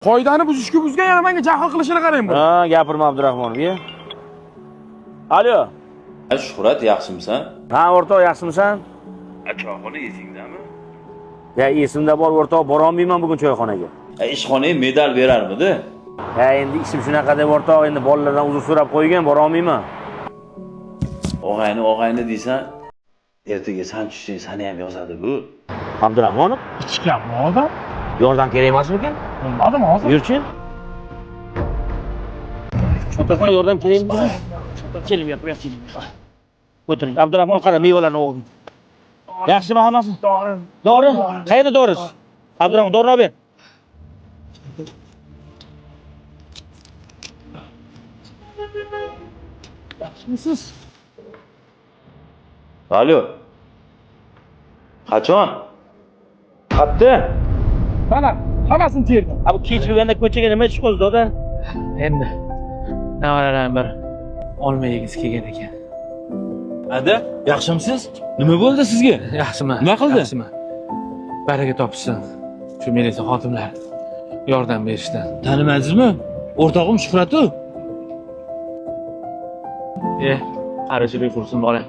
Qoidani buzishga buzgan yana menga jahl qilishini qarang bu. Ha, gapirma Abdurahmonov, ya. Alo. Shuhrat, yaxshimisan? Ha, o'rtoq, yaxshimisan? Choyxona esingdami? Ya, esimda bor o'rtoq, bora olmayman bugun choyxonaga. Ishxonaga medal berarmidi? Ha, endi ishim shunaqa deb o'rtoq, endi bolalardan uzr so'rab qo'ygan, bora olmayman. Og'ayni deysan, ertaga san tushsang seni ham yozadi bu. Abdurahmonov, Ichganmi odam? yordam kerak emasmikan? Bilmadim hozir. Yurchi. Cho'tasan yordam kerakmi? Keling, yo'q. O'tiring. Abdurahmon qara mevalarni o'g'in. Yaxshimi hammasi? Dori. Qayerda dorisi? Abdurahmon dorini olib ber. Yaxshimisiz? Alo. Qachon? Qatda? Mana hammasini terdim. Abi kech bo'lganda ko'chaga nima ish qo'ydi, doda? Endi navaralarni bir olma yegisi kelgan ekan. Ada, yaxshimisiz? Nima bo'ldi sizga? Yaxshiman. Nima qildi? Yaxshiman. Baraka topishsin. Shu militsiya xodimlari yordam berishdan. Tanimadingizmi? O'rtog'im Shuhratu. Qarichilik qursin bola.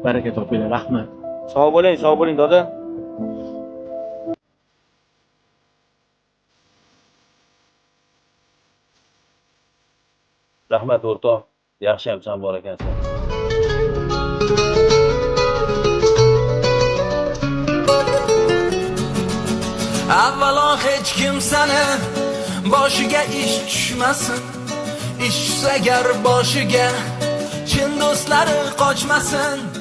Baraka topinglar, rahmat. Sog' bo'ling, doda. Rahmat o'rtoq. Yaxshiyamsan, bor ekansan. Avvalo hech kim seni boshiga ish tushmasin. Ish tushsa agar boshiga chin do'stlari qochmasin.